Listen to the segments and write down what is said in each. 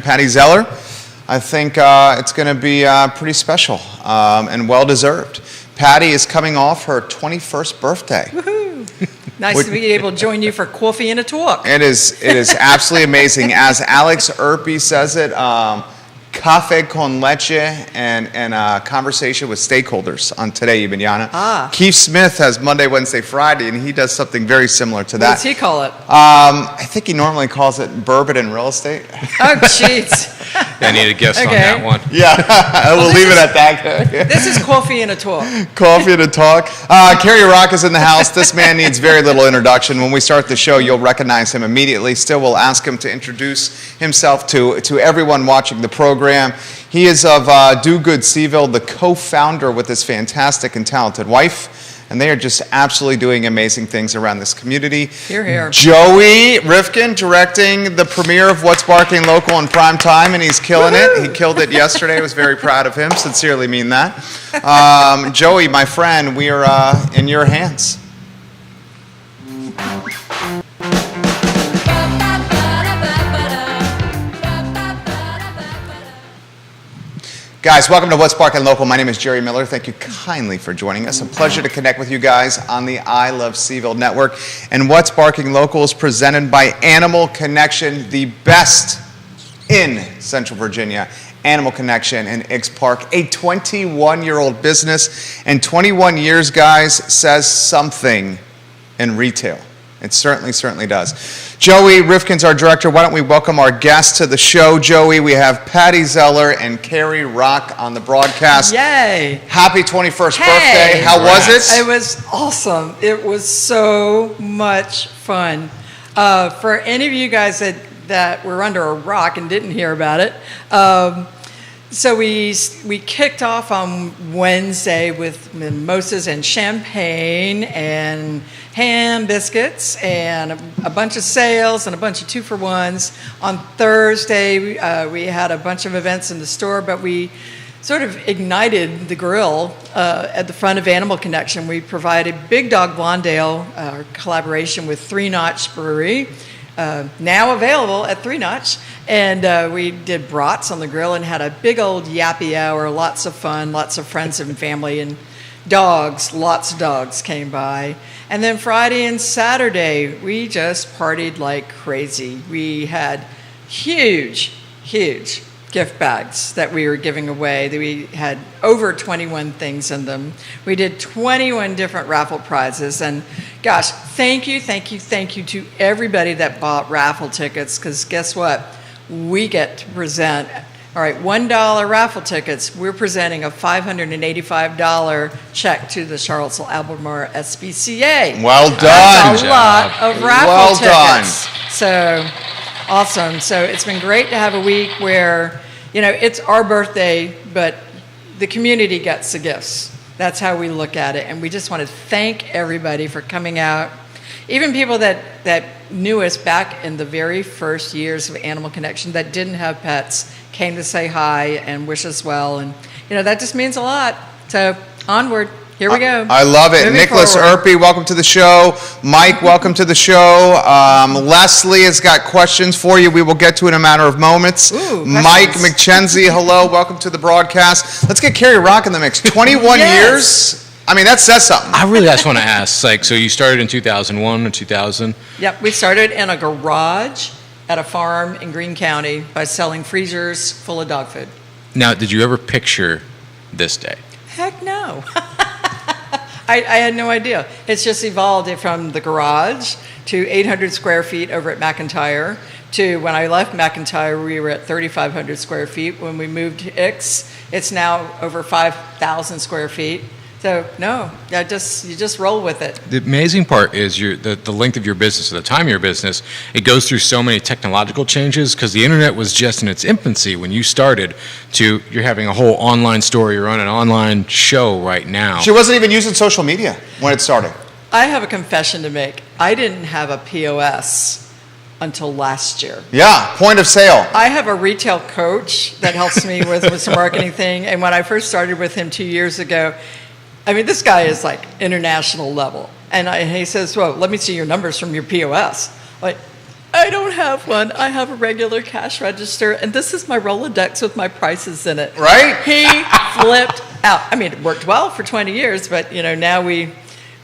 Patty Zeller. I think it's going to be pretty special and well-deserved. Patty is coming off her 21st birthday. Woohoo! Nice to be able to join you for coffee and a talk. It is absolutely amazing. As Alex Erpy says it, café con leche and conversation with stakeholders on Today, Ibanyana. Keith Smith has Monday, Wednesday, Friday, and he does something very similar to that. What does he call it? I think he normally calls it bourbon and real estate. Oh, jeez. I need a guess on that one. Yeah, we'll leave it at that. This is coffee and a talk. Coffee and a talk. Kerry Rock is in the house. This man needs very little introduction. When we start the show, you'll recognize him immediately. Still, we'll ask him to introduce himself to everyone watching the program. He is of Do Good Seville, the co-founder with his fantastic and talented wife. And they are just absolutely doing amazing things around this community. Hear, hear. Joey Rifkin directing the premiere of What's Barking Local in prime time, and he's killing it. He killed it yesterday. I was very proud of him. Sincerely mean that. Joey, my friend, we are in your hands. Guys, welcome to What's Barking Local. My name is Jerry Miller. Thank you kindly for joining us. A pleasure to connect with you guys on the I Love Seville Network. And What's Barking Local is presented by Animal Connection, the best in Central Virginia. Animal Connection in Iggs Park, a 21-year-old business. And 21 years, guys, says something in retail. It certainly does. Joey Rifkin's our director. Why don't we welcome our guests to the show? Joey, we have Patty Zeller and Kerry Rock on the broadcast. Yay. Happy 21st birthday. How was it? It was awesome. It was so much fun. For any of you guys that were under a rock and didn't hear about it, so we kicked off on Wednesday with mimosas and champagne and ham biscuits and a bunch of sales and a bunch of 2-for-1s. On Thursday, we had a bunch of events in the store, but we sort of ignited the grill at the front of Animal Connection. We provided Big Dog Blondale, our collaboration with 3 Notch Brewery, now available at 3 Notch. And we did brats on the grill and had a big old yappy hour, lots of fun, lots of friends and family, and dogs, lots of dogs came by. And then Friday and Saturday, we just partied like crazy. We had huge gift bags that we were giving away. We had over 21 things in them. We did 21 different raffle prizes. And gosh, thank you to everybody that bought raffle tickets, because guess what? We get to present. All right, $1 raffle tickets. We're presenting a $585 check to the Charlottesville Albemarle SPCA. Well done. That's a lot of raffle tickets. Done. So awesome. So it's been great to have a week where, it's our birthday, but the community gets the gifts. That's how we look at it. And we just want to thank everybody for coming out. Even people that knew us back in the very first years of Animal Connection that didn't have pets came to say hi and wish us well. And, that just means a lot. So onward. Here we go. I love it. Moving Nicholas forward. Erpy, welcome to the show. Mike, welcome to the show. Leslie has got questions for you. We will get to in a matter of moments. Ooh, Mike questions. McChenzie, hello. Welcome to the broadcast. Let's get Kerry Rock in the mix. 21 Yes. years. I mean, that says something. I really just want to ask, so you started in 2001 or 2000? Yep, we started in a garage at a farm in Greene County by selling freezers full of dog food. Now, did you ever picture this day? Heck no. I had no idea. It's just evolved from the garage to 800 square feet over at McIntyre to when I left McIntyre, we were at 3,500 square feet. When we moved to Iggs, it's now over 5,000 square feet. So no, you just roll with it. The amazing part is the length of your business, the time of your business. It goes through so many technological changes because the internet was just in its infancy when you started. To you're having a whole online store, you're on an online show right now. She wasn't even using social media when it started. I have a confession to make. I didn't have a POS until last year. Yeah, point of sale. I have a retail coach that helps me with some marketing thing. And when I first started with him 2 years ago, I mean, this guy is like international level. And he says, well, let me see your numbers from your POS. Like, I don't have one. I have a regular cash register, and this is my Rolodex with my prices in it. Right? He flipped out. I mean, it worked well for 20 years, but now we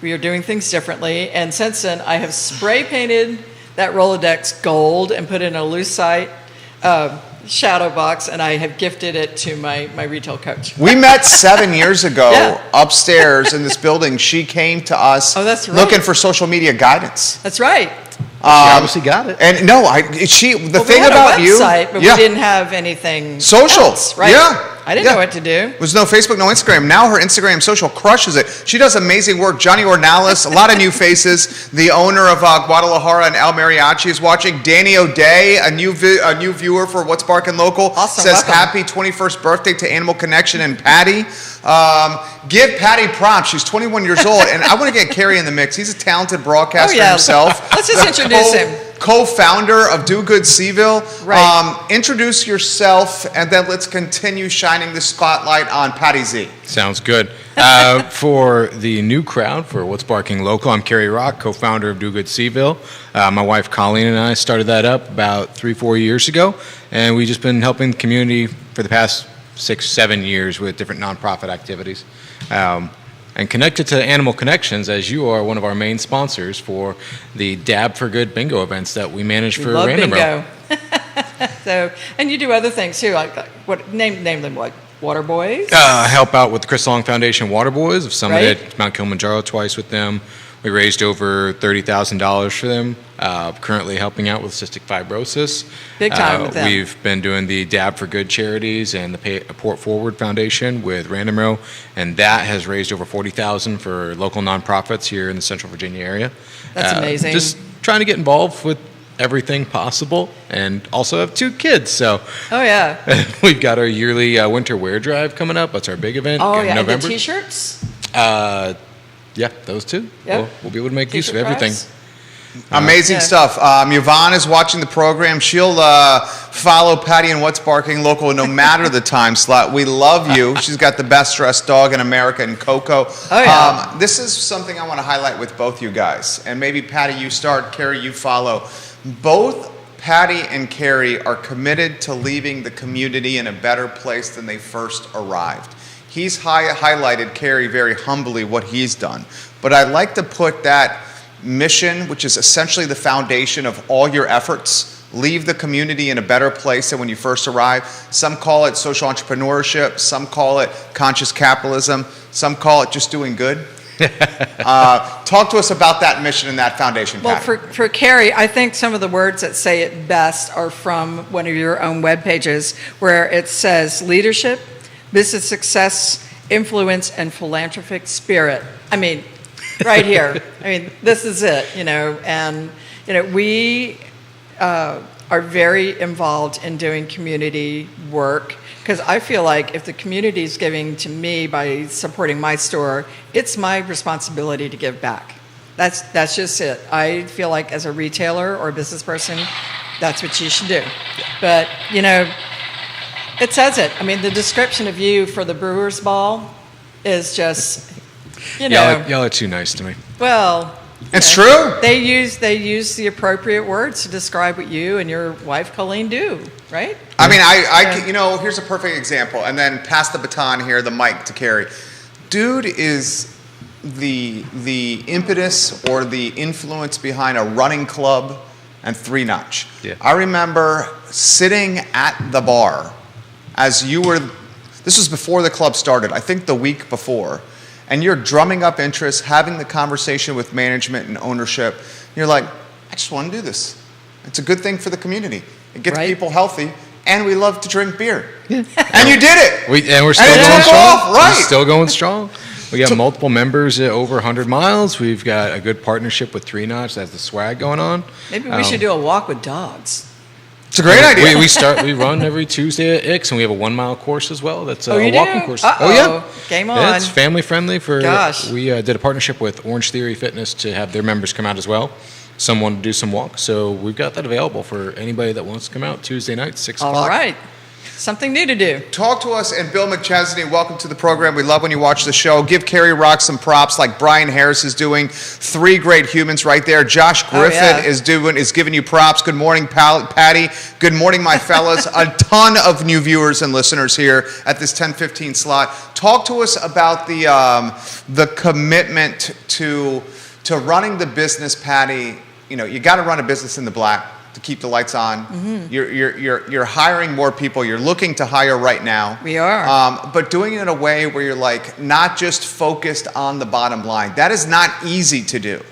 are doing things differently. And since then, I have spray painted that Rolodex gold and put in a lucite shadow box, and I have gifted it to my retail coach. We met 7 years ago Yeah. upstairs in this building. She came to us Oh, that's right. looking for social media guidance. That's right. She obviously got it. And no, the Well, thing we had about a you, website, but yeah, we didn't have anything social, else, right? yeah, I didn't yeah. know what to do. There was no Facebook, no Instagram. Now her Instagram social crushes it. She does amazing work. Johnny Ornalis, a lot of new faces. The owner of Guadalajara and El Mariachi is watching. Danny O'Day, a new viewer for What's Barking Local, Awesome, says welcome. happy 21st birthday to Animal Connection and Patty. Give Patty props. She's 21 years old, and I want to get Carrie in the mix. He's a talented broadcaster Oh, yeah. himself. Let's just The introduce him. Co-founder of Do Good Seville. Right. Introduce yourself, and then let's continue shining the spotlight on Patty Z. Sounds good. For the new crowd for What's Barking Local, I'm Kerry Rock, co-founder of Do Good Seville. My wife Colleen and I started that up about 3-4 years ago, and we've just been helping the community for the past 6-7 years with different nonprofit activities. And connected to Animal Connections, as you are one of our main sponsors for the Dab for Good bingo events that we manage for Love Random Row. bingo. So, and you do other things too, like what? Name them what? Water boys. Help out with the Chris Long Foundation Water Boys. I've summited Right. Mount Kilimanjaro twice with them. We raised over $30,000 for them. Currently helping out with cystic fibrosis. Big time with them. We've been doing the Dab for Good charities and the Port Forward Foundation with Random Row, and that has raised over $40,000 for local nonprofits here in the Central Virginia area. That's amazing. Just trying to get involved with everything possible, and also have 2 kids, so Oh yeah. we've got our yearly winter wear drive coming up. That's our big event Oh in yeah. And the November. T-shirts. Yeah, those 2. Yep. We'll be able to make use of T-shirt everything. price. Amazing Yeah. stuff. Yvonne is watching the program. She'll follow Patty and What's Barking Local no matter the time slot. We love you. She's got the best dressed dog in America, and Coco. Oh, yeah. This is something I want to highlight with both you guys. And maybe Patty, you start. Carrie, you follow. Both Patty and Carrie are committed to leaving the community in a better place than they first arrived. He's highlighted, Carrie, very humbly what he's done. But I'd like to put that mission, which is essentially the foundation of all your efforts, leave the community in a better place than when you first arrived. Some call it social entrepreneurship, some call it conscious capitalism, some call it just doing good. Talk to us about that mission and that foundation, Well, Patty. for Carrie, I think some of the words that say it best are from one of your own web pages, where it says leadership, business success, influence, and philanthropic spirit. I mean, right here. I mean, this is it, and, we are very involved in doing community work, because I feel like if the community is giving to me by supporting my store, it's my responsibility to give back. That's just it. I feel like as a retailer or a business person, that's what you should do. But, it says it. I mean, the description of you for the Brewers Ball is just, Y'all are too nice to me. well, It's true. They use the appropriate words to describe what you and your wife Colleen do, right? I mean, here's a perfect example, and then pass the baton here, the mic to Carrie. Dude is the impetus or the influence behind a running club and 3 Notch. Yeah. I remember sitting at the bar as you were, this was before the club started, I think the week before, and you're drumming up interest, having the conversation with management and ownership. You're like, I just want to do this. It's a good thing for the community. It gets Right. people healthy, and we love to drink beer. And you did it. We're still And it going took strong. off, right. We're still going strong. We got multiple members at over 100 miles. We've got a good partnership with 3 Notch. That's the swag going on. Maybe we should do a walk with dogs. It's a great idea. We run every Tuesday at Ix, and we have a 1-mile course as well. That's Oh, a you walking do? course. Uh-oh. Oh yeah, Game on. Yeah, it's family friendly. Gosh. We did a partnership with Orange Theory Fitness to have their members come out as well. Some want to do some walks, so we've got that available for anybody that wants to come out Tuesday night, 6 o'clock. All right. something new to do. Talk to us, and Bill McChesney, welcome to the program. We love when you watch the show. Give Carrie Rock some props like Brian Harris is doing. 3 great humans right there. Josh Griffin is giving you props. Good morning, Patty. Good morning, my fellas. A ton of new viewers and listeners here at this 10:15 slot. Talk to us about the commitment to running the business, Patty. You know, you got to run a business in the black to keep the lights on. Mm-hmm. You're hiring more people. You're looking to hire right now. We are. But doing it in a way where you're like not just focused on the bottom line. That is not easy to do.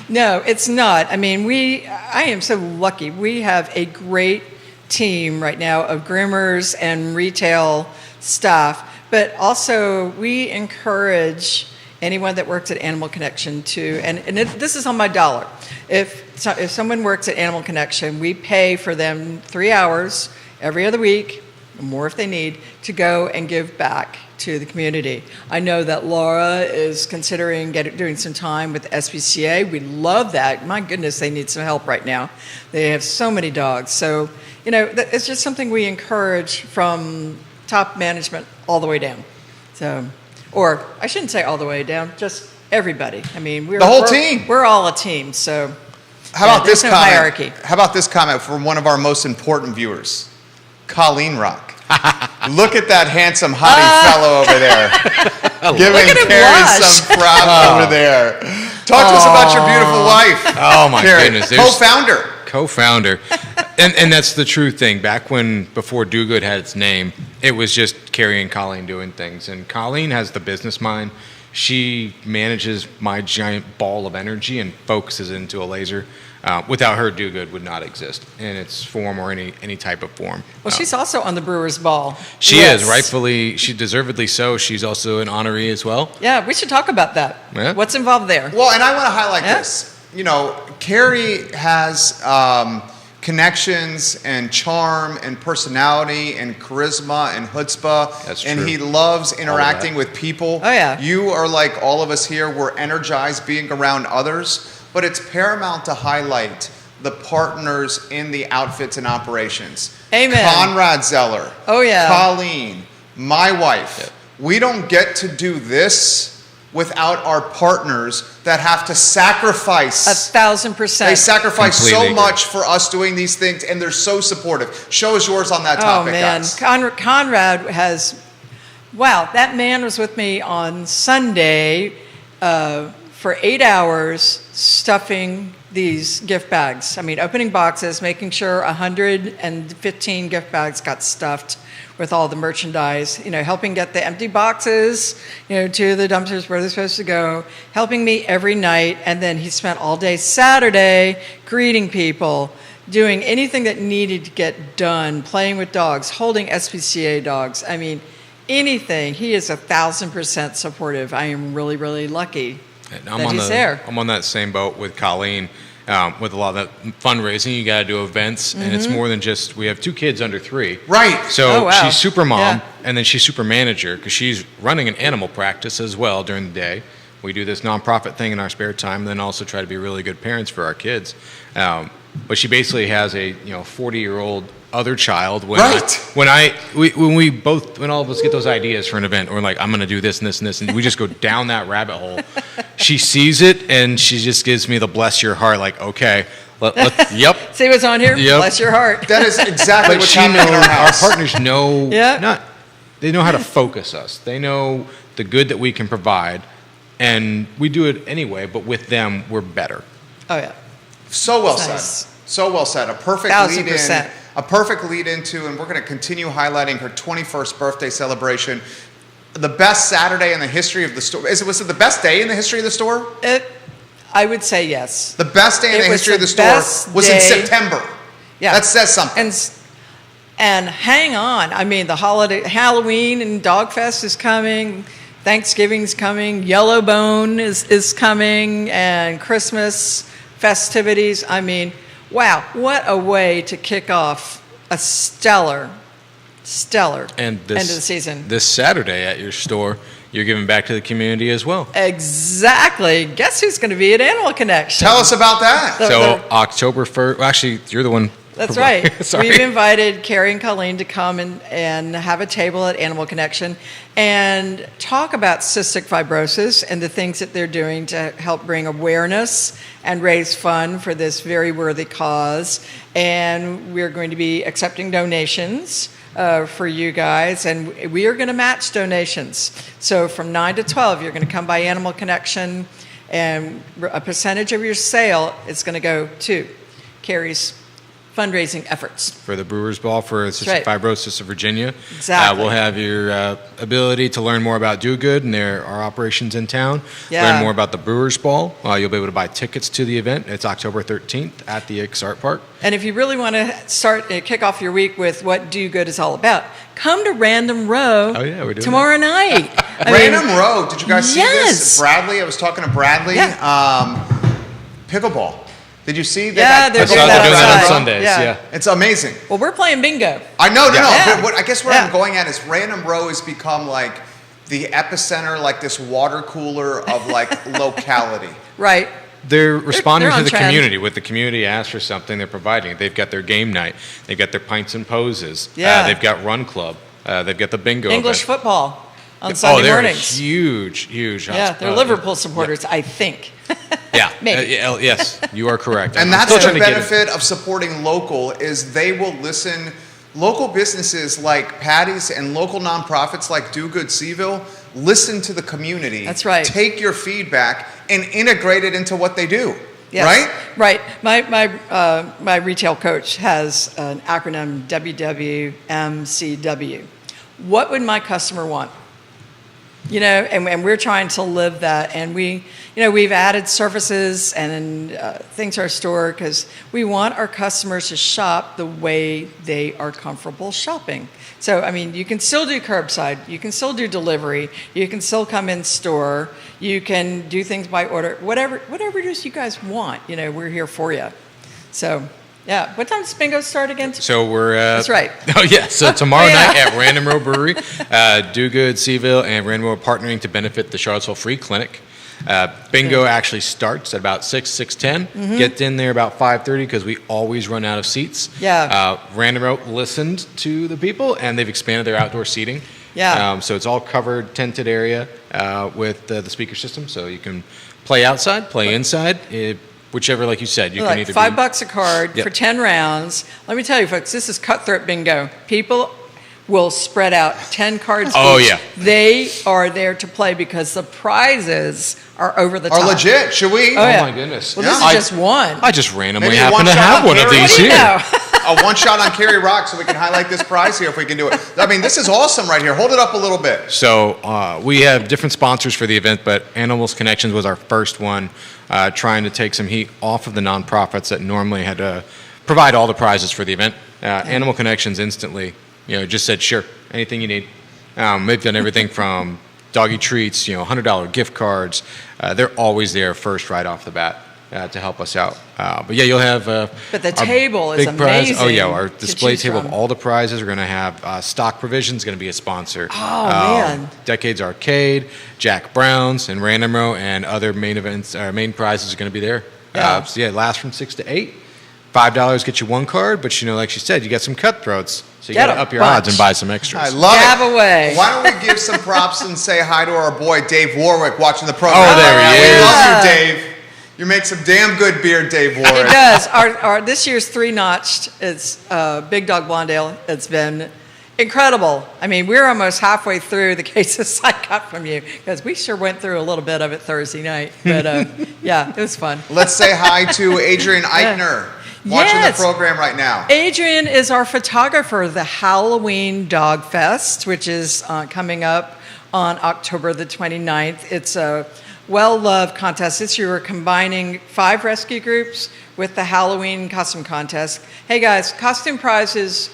No, it's not. I mean, I am so lucky. We have a great team right now of groomers and retail staff, but also we encourage anyone that works at Animal Connection to, and this is on my dollar. If someone works at Animal Connection, we pay for them 3 hours every other week, more if they need, to go and give back to the community. I know that Laura is considering doing some time with SPCA. We love that. My goodness, they need some help right now. They have so many dogs. So, you know, it's just something we encourage from top management all the way down. So, or I shouldn't say all the way down, just everybody. I mean, the whole team. We're all a team. So, how about this comment? Hierarchy. How about this comment from one of our most important viewers, Colleen Rock? Look at that handsome hottie fellow over there, giving Carrie some props over there. Talk to us about your beautiful wife. Oh my Carrie, goodness, co-founder. And that's the true thing. Back before Do Good had its name, it was just Carrie and Colleen doing things. And Colleen has the business mind. She manages my giant ball of energy and focuses it into a laser. Without her, Do Good would not exist in its form or any type of form. Well, she's also on the Brewers Ball. She is, rightfully, deservedly so. She's also an honoree as well. Yeah, we should talk about that. Yeah. What's involved there? Well, and I want to highlight this. You know, Carrie has connections and charm and personality and charisma and chutzpah. That's true. And he loves interacting with people. Oh, yeah. You are like all of us here. We're energized being around others. But it's paramount to highlight the partners in the outfits and operations. Amen. Conrad Zeller. Oh, yeah. Colleen, my wife. Yeah. We don't get to do this without our partners that have to sacrifice. 1,000%. They sacrifice Completely so much for us doing these things, and they're so supportive. Show us yours on that topic, guys. Conrad has, wow, that man was with me on Sunday for 8 hours stuffing these gift bags. I mean, opening boxes, making sure 115 gift bags got stuffed with all the merchandise, you know, helping get the empty boxes, you know, to the dumpsters where they're supposed to go, helping me every night. And then he spent all day Saturday greeting people, doing anything that needed to get done, playing with dogs, holding SPCA dogs. I mean, anything. He is 1,000% supportive. I am really, really lucky. I'm on that same boat with Colleen. With a lot of that fundraising, you got to do events, and it's more than just. We have 2 kids under 3, right? So she's super mom, and then she's super manager because she's running an animal practice as well during the day. We do this nonprofit thing in our spare time, and then also try to be really good parents for our kids. But she basically has a 40-year-old other child. When all of us get those ideas for an event, we're like, I'm going to do this and this and this, and we just go down that rabbit hole. She sees it and she just gives me the bless your heart, like, okay, yep. See what's on here? Yep. Bless your heart. That is exactly what's happening in our house. Our partners know, they know how to focus us. They know the good that we can provide, and we do it anyway, but with them, we're better. Oh, yeah. So well said. So well said. A perfect lead in. 1,000%. A perfect lead into, and we're going to continue highlighting her 21st birthday celebration. The best Saturday in the history of the store. Was it the best day in the history of the store? I would say yes. The best day in the history of the store was in September. Yeah. That says something. And hang on. I mean, the holiday, Halloween and Dog Fest is coming. Thanksgiving's coming. Yellowbone is coming. And Christmas festivities. I mean, wow, what a way to kick off a stellar end of the season. This Saturday at your store, you're giving back to the community as well. Exactly. Guess who's going to be at Animal Connection? Tell us about that. So October 1st, well, actually, you're the one That's right. Sorry. We've invited Carrie and Colleen to come and have a table at Animal Connection and talk about cystic fibrosis and the things that they're doing to help bring awareness and raise fund for this very worthy cause. And we're going to be accepting donations for you guys, and we are going to match donations. So from 9 to 12, you're going to come by Animal Connection, and a percentage of your sale is going to go to Carrie's fundraising efforts. For the Brewers Ball for Cystic Fibrosis of Virginia. Exactly. We'll have your ability to learn more about Do Good and our operations in town. Yeah. Learn more about the Brewers Ball. You'll be able to buy tickets to the event. It's October 13th at the Ix Art Park. And if you really want to kick off your week with what Do Good is all about, come to Random Row we're doing tomorrow night. Random Row, did you guys see yes. this? Bradley, I was talking to Bradley. Yeah. Pickleball. Did you see? Yeah, they're doing they're doing that on outside. Sundays. Yeah. It's amazing. Well, we're playing bingo. I know, no. Yeah. But what I guess where Yeah. I'm going at is Random Row has become like the epicenter, like this water cooler of like locality. Right. They're responding they're to on the trend. community. When the community asks for something, they're providing it. They've got their game night. They've got their pints and poses. Yeah. They've got Run Club. They've got the bingo English event. football on Sunday they're mornings. huge. Yeah, they're Liverpool supporters, I think. Yeah. Maybe. Yes, you are correct. And I'm that's still the trying to get it. benefit of supporting local is they will listen. Local businesses like Patty's and local nonprofits like Do Good Seville listen to the community. That's right. Take your feedback and integrate it into what they do. Yes. Right? Right. My retail coach has an acronym WWMCW. What would my customer want? You know, and we're trying to live that, and we've added services and things to our store because we want our customers to shop the way they are comfortable shopping. So, I mean, you can still do curbside, you can still do delivery, you can still come in store, you can do things by order, whatever it is you guys want, you know, we're here for you. So, yeah. What time does bingo start again? So we're That's right. Oh yeah. So tomorrow Yeah. night at Random Row Brewery, Do Good Seville and Random Row are partnering to benefit the Charlottesville Free Clinic. Bingo actually starts at about 6:10. Mm-hmm. Get in there about 5:30 because we always run out of seats. Yeah. Random Row listened to the people and they've expanded their outdoor seating. Yeah. So it's all covered, tented area with the speaker system, so you can play outside, play inside. Whichever, like you said, you can Like either $5 a card Yep. for 10 rounds. Let me tell you, folks, this is cutthroat bingo. People will spread out 10 cards Oh, each. yeah. They are there to play because the prizes are over the top. Are legit. Should we? Oh, yeah. my goodness. Well, this Yeah. is just one. I just randomly Maybe happen one to shot have on one of Carrie. these What do you here. know? A one shot on Carrie Rock so we can highlight this prize here if we can do it. I mean, this is awesome right here. Hold it up a little bit. So we have different sponsors for the event, but Animals Connections was our first one, trying to take some heat off of the nonprofits that normally had to provide all the prizes for the event. Animal Connections instantly, just said, sure, anything you need. They've done everything from doggy treats, $100 gift cards. They're always there first right off the bat to help us out. But yeah, you'll have. But the our table is big prize. Oh yeah, amazing our to display choose table from. of all the prizes. We're going to have Stock Provisions going to be a sponsor. Oh, man. Decades Arcade, Jack Brown's, and Random Row, and other main events. Our main prizes are going to be there. Yeah. So yeah, it lasts from 6 to 8. $5 get you one card, but like she said, you got some cutthroats, so you Get got to a up your bunch. odds and buy some extras. I love Gab it. away. Why don't we give some props and say hi to our boy Dave Warwick watching the program? Oh, there he We is. love you, Dave. You make some damn good beer, Dave Warwick. It does. Our this year's 3-notched is Big Dog Blonde Ale. It's been incredible. I mean, we're almost halfway through the cases I got from you because we sure went through a little bit of it Thursday night. But yeah, it was fun. Let's say hi to Adrian Eichner watching Yes. the program right now. Adrian is our photographer. The Halloween Dog Fest, which is coming up on October the 29th. It's a well-loved contest. This year we're combining 5 rescue groups with the Halloween costume contest. Hey guys, costume prizes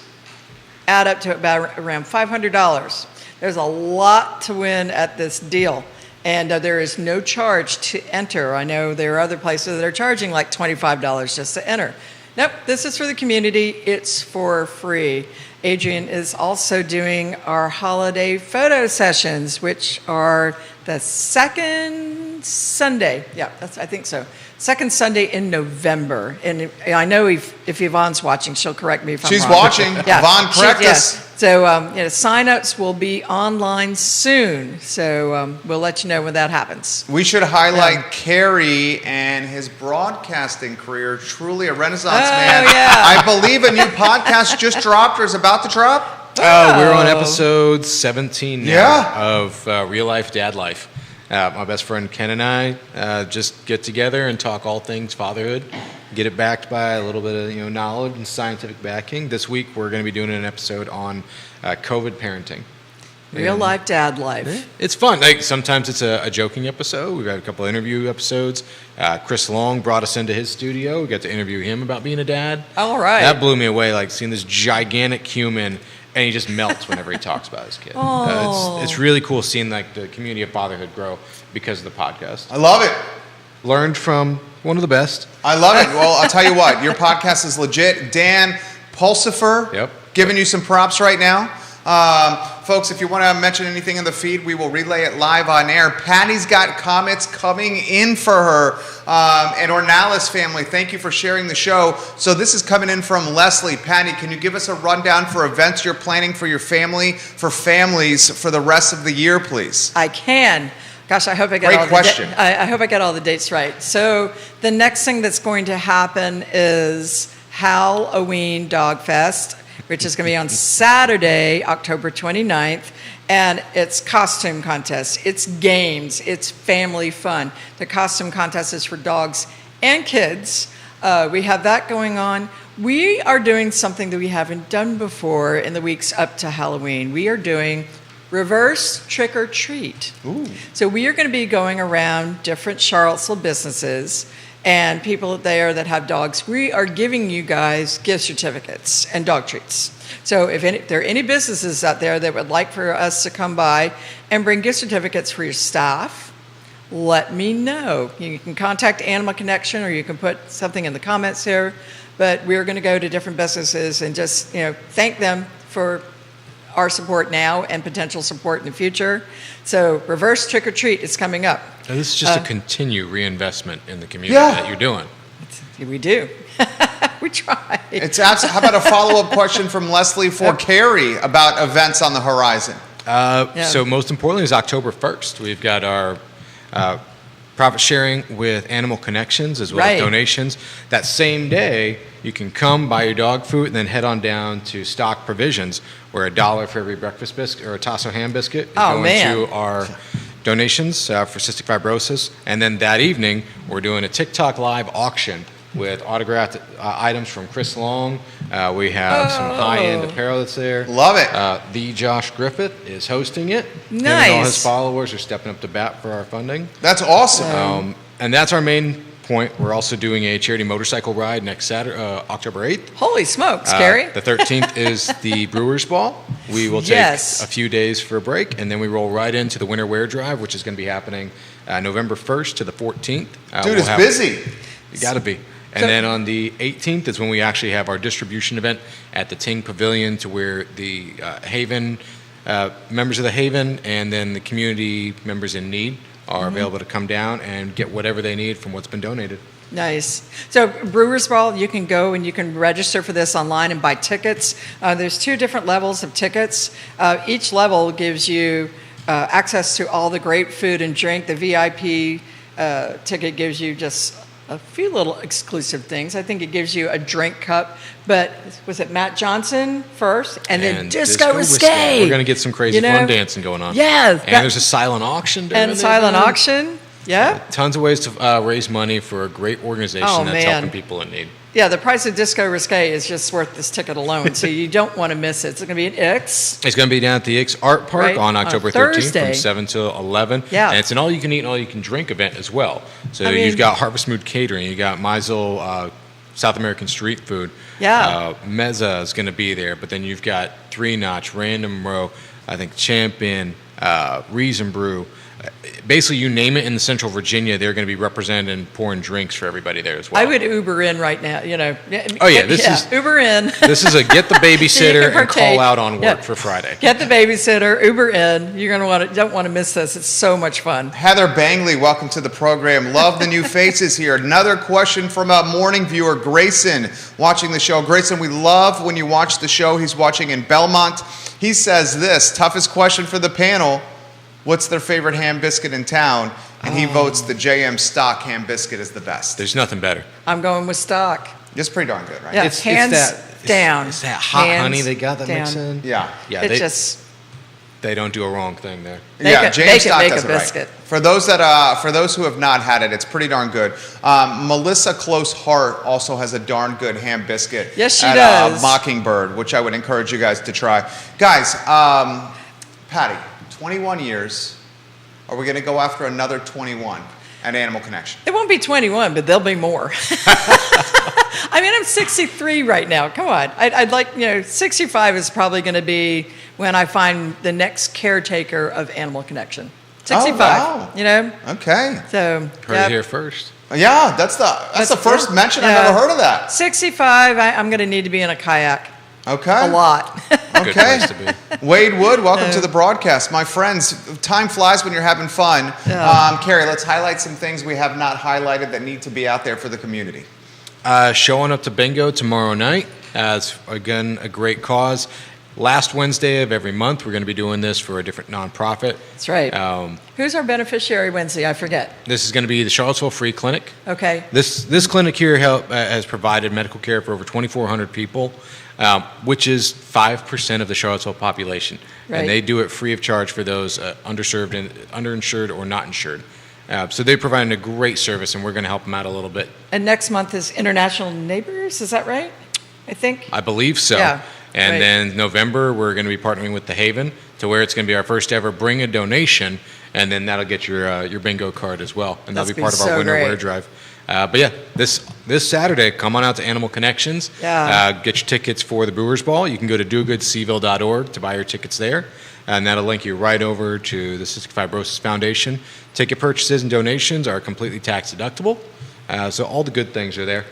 add up to about around $500. There's a lot to win at this deal. And there is no charge to enter. I know there are other places that are charging like $25 just to enter. Nope, this is for the community. It's for free. Adrian is also doing our holiday photo sessions, which are the second second Sunday. Yeah, I think so. Second Sunday in November. And I know if Yvonne's watching, she'll correct me if I'm wrong. She's watching. Yvonne, correct us. So sign-ups will be online soon. So we'll let you know when that happens. We should highlight Kerry and his broadcasting career. Truly a renaissance man. Yeah. I believe a new podcast just dropped or is about to drop. We're on episode 17 now Yeah. of Real Life Dad Life. My best friend Ken and I just get together and talk all things fatherhood, get it backed by a little bit of knowledge and scientific backing. This week we're going to be doing an episode on COVID parenting. Real life dad life. It's fun. Like sometimes it's a joking episode. We've had a couple of interview episodes. Chris Long brought us into his studio. We got to interview him about being a dad. All right. That blew me away. Like seeing this gigantic human. And he just melts whenever he talks about his kid. It's really cool seeing like the community of fatherhood grow because of the podcast. I love it. Learned from one of the best. I love it. Well, I'll tell you what, your podcast is legit. Dan Pulsifer, giving you some props right now. Folks, if you want to mention anything in the feed, we will relay it live on air. Patty's got comments coming in for her. And Ornalis family, thank you for sharing the show. So this is coming in from Leslie. Patty, can you give us a rundown for events you're planning for your family, for families for the rest of the year, please? I can. Gosh, I hope I get I hope I get all the dates right. So the next thing that's going to happen is Halloween Dog Fest, which is going to be on Saturday, October 29th, and it's costume contest. It's games. It's family fun. The costume contest is for dogs and kids. We have that going on. We are doing something that we haven't done before in the weeks up to Halloween. We are doing reverse trick or treat. Ooh. So we are going to be going around different Charlottesville businesses and people there that have dogs. We are giving you guys gift certificates and dog treats. So if there are any businesses out there that would like for us to come by and bring gift certificates for your staff, let me know. You can contact Animal Connection or you can put something in the comments here. But we're going to go to different businesses and just thank them for our support now and potential support in the future. So reverse trick or treat is coming up. And this is just a continued reinvestment in the community that you're doing. We do. We try. How about a follow-up question from Leslie for Carrie about events on the horizon? So most importantly is October 1st. We've got our profit sharing with Animal Connections as well as donations. That same day, you can come buy your dog food and then head on down to Stock Provisions, where $1 for every breakfast biscuit or a Tasso ham biscuit is going to our donations for cystic fibrosis. And then that evening, we're doing a TikTok live auction with autographed items from Chris Long. We have some high-end apparel that's there. Love it. The Josh Griffith is hosting it. Nice. And all his followers are stepping up to bat for our funding. That's awesome. And that's our main point. We're also doing a charity motorcycle ride next Saturday, October 8th. Holy smokes, Gary. The 13th is the Brewers Ball. We will take a few days for a break, and then we roll right into the Winter Wear Drive, which is going to be happening November 1st to the 14th. Dude, it's busy. You got to be. And then on the 18th is when we actually have our distribution event at the Ting Pavilion, to where the Haven members of the Haven and then the community members in need are available to come down and get whatever they need from what's been donated. Nice. So Brewers Ball, you can go and you can register for this online and buy tickets. There's 2 different levels of tickets. Each level gives you access to all the great food and drink. The VIP ticket gives you just a few little exclusive things. I think it gives you a drink cup, but was it Matt Johnson first, and then Disco Risque? We're going to get some crazy fun dancing going on. Yeah. And there's a silent auction. Auction. Yeah. Tons of ways to raise money for a great organization that's helping people in need. Yeah, the price of Disco Risque is just worth this ticket alone, so you don't want to miss it. It's going to be at Ix. It's going to be down at the Ix Art Park on October 13th from 7 to 11. Yeah. And it's an all-you-can-eat and all-you-can-drink event as well. So you've got Harvest Mood Catering, you got Meisel South American Street Food. Yeah. Mezza is going to be there, but then you've got Three Notch, Random Row, I think Champion, Reason Brew. basically, you name it in Central Virginia, they're going to be represented and pouring drinks for everybody there as well. I would Uber in right now, you know. Oh, yeah, this is Uber in. This is a get the babysitter and partake. call out on work Yeah. for Friday. Get the babysitter, Uber in. You're going to don't want to miss this. It's so much fun. Heather Bangley, welcome to the program. Love the new faces here. Another question from a morning viewer, Grayson, watching the show. Grayson, we love when you watch the show. He's watching in Belmont. He says this, toughest question for the panel. What's their favorite ham biscuit in town? And he votes the JM Stock ham biscuit is the best. There's nothing better. I'm going with stock. It's pretty darn good, right? Yeah, It's hands down. It's that hot Hands honey they got that mix down. in. Yeah. Yeah, they don't do a wrong thing there. Yeah, Make James it Stock make does a it right. biscuit. For those who have not had it, it's pretty darn good. Melissa Close Hart also has a darn good ham biscuit. Yes, she at, does. Mockingbird, which I would encourage you guys to try. Guys, Patty, 21 years. Are we going to go after another 21 at Animal Connection? It won't be 21, but there'll be more. I mean, I'm 63 right now. Come on. I'd like, 65 is probably going to be when I find the next caretaker of Animal Connection. 65, wow. Okay. So, Heard it here first. Yeah, that's the first mention I've ever heard of that. 65, I'm going to need to be in a kayak. Okay. A lot. Good Okay. place to be. Wade Wood, welcome to the broadcast. My friends, time flies when you're having fun. Yeah. Carrie, let's highlight some things we have not highlighted that need to be out there for the community. Showing up to bingo tomorrow night. It's, again, a great cause. Last Wednesday of every month, we're going to be doing this for a different nonprofit. That's right. Who's our beneficiary Wednesday? I forget. This is going to be the Charlottesville Free Clinic. Okay. This clinic here has provided medical care for over 2,400 people, which is 5% of the Charlottesville population. Right. And they do it free of charge for those underserved and underinsured or not insured. So they're providing a great service, and we're going to help them out a little bit. And next month is International Neighbors. Is that right? I think. I believe so. Yeah, And right. then November, we're going to be partnering with the Haven to where it's going to be our first ever bring a donation, and then that'll get your bingo card as well, and that'll That's be part of been our so winter great. wear drive. But yeah, this Saturday, come on out to Animal Connections. Yeah. Get your tickets for the Brewers Ball. You can go to dogoodseaville.org to buy your tickets there, and that'll link you right over to the Cystic Fibrosis Foundation. Ticket purchases and donations are completely tax deductible, so all the good things are there.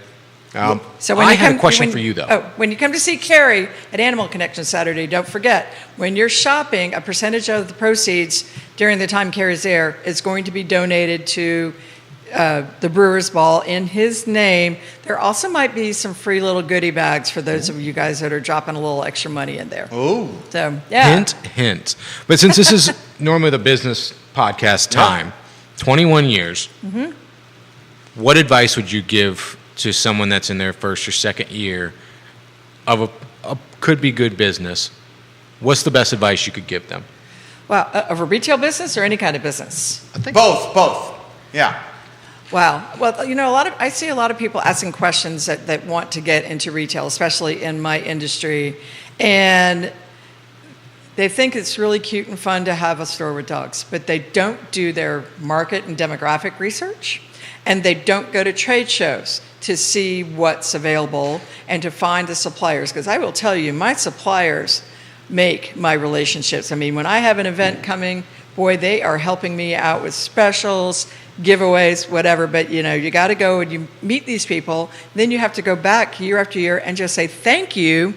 So when I you had come, a question for you, though. Oh, when you come to see Carrie at Animal Connection Saturday, don't forget, when you're shopping, a percentage of the proceeds during the time Carrie's there is going to be donated to the Brewers Ball in his name. There also might be some free little goodie bags for those of you guys that are dropping a little extra money in there. Ooh. So, yeah. Hint, hint. But since this is normally the business podcast time, 21 years, what advice would you give to someone that's in their first or second year of a could-be good business? What's the best advice you could give them? Well, of a retail business or any kind of business? Both. Yeah. Wow. Well, I see a lot of people asking questions that want to get into retail, especially in my industry. And they think it's really cute and fun to have a store with dogs, but they don't do their market and demographic research, and they don't go to trade shows to see what's available and to find the suppliers. Because I will tell you, my suppliers make my relationships. I mean, when I have an event coming, boy, they are helping me out with specials, giveaways, whatever. But, you got to go and you meet these people. Then you have to go back year after year and just say thank you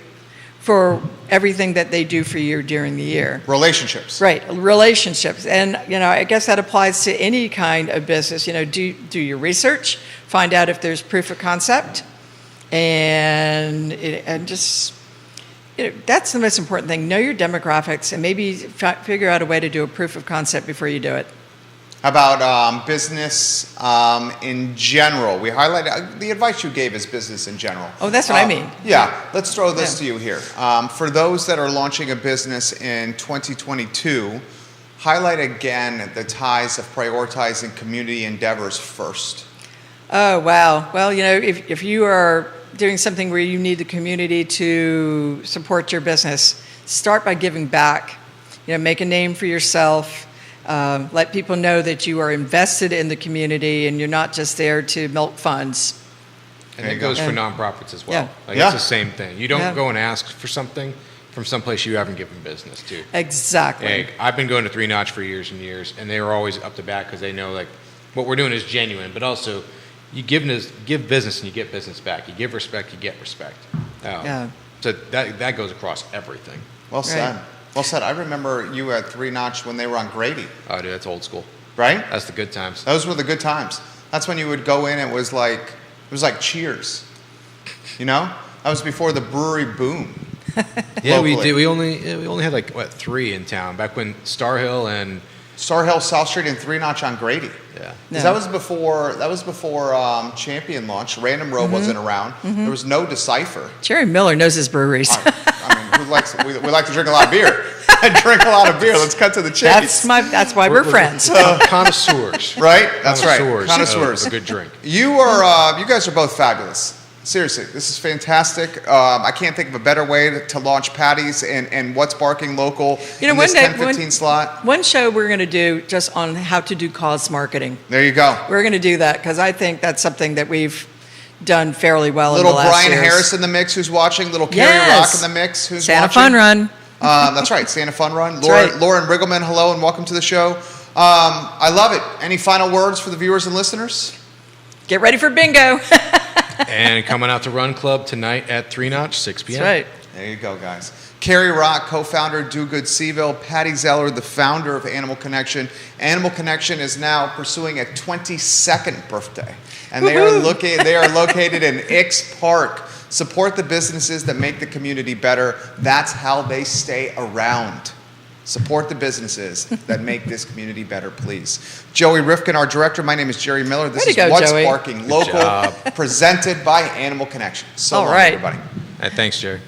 for everything that they do for you during the year. Relationships. Right, relationships. And, I guess that applies to any kind of business. Do your research, find out if there's proof of concept, and just, that's the most important thing. Know your demographics and maybe figure out a way to do a proof of concept before you do it. How about business in general? We highlighted the advice you gave is business in general. Oh, that's what I mean. Yeah, let's throw this to you here. For those that are launching a business in 2022, highlight again the ties of prioritizing community endeavors first. Oh, wow. Well, if you are doing something where you need the community to support your business, start by giving back. Make a name for yourself. Let people know that you are invested in the community and you're not just there to milk funds. And it goes for nonprofits as well. Yeah. It's the same thing. You don't Yeah. go and ask for something. from someplace you haven't given business to. Exactly. Hey, I've been going to Three Notch for years and years, and they were always up to bat because they know like what we're doing is genuine, but also you give business and you get business back. You give respect, you get respect. Yeah. So that goes across everything. Well said. Well said. I remember you at Three Notch when they were on Grady. Oh, dude, that's old school. Right? That's the good times. Those were the good times. That's when you would go in. It was like Cheers. You know, that was before the brewery boom. Yeah, locally. we did. We only had like 3 in town back when Star Hill and South Street, and Three Notch on Grady. yeah. 'Cause that was before Champion launched. Random Row wasn't around. There was no Decipher. Jerry Miller knows his breweries. I mean, we like to drink a lot of beer. I drink a lot of beer. Let's cut to the chase. That's why we're friends. Connoisseurs. Right? That's right. Connoisseurs of a good drink. You guys are both fabulous. Seriously, this is fantastic. I can't think of a better way to launch Patty's and What's Barking Local in this 10-15 slot. One show we're going to do just on how to do cause marketing. There you go. We're going to do that because I think that's something that we've done fairly well Little in the last Brian years. Harris in the mix who's watching. Little Carrie Yes. Rock in the mix who's Santa watching. Fun Run. That's right, Santa Fun Run. That's right. Lauren Riggleman, hello and welcome to the show. I love it. Any final words for the viewers and listeners? Get ready for bingo. And coming out to Run Club tonight at 3 Notch, 6 p.m. That's right. There you go, guys. Carrie Rock, co-founder, Do Good Seville. Patty Zeller, the founder of Animal Connection. Animal Connection is now pursuing a 22nd birthday, and they are located in Ix Park. Support the businesses that make the community better. That's how they stay around. Support the businesses that make this community better, please. Joey Rifkin, our director. My name is Jerry Miller. This is What's Joey. Barking Local, presented by Animal Connection. So All long, right. everybody. Hey, thanks, Jerry.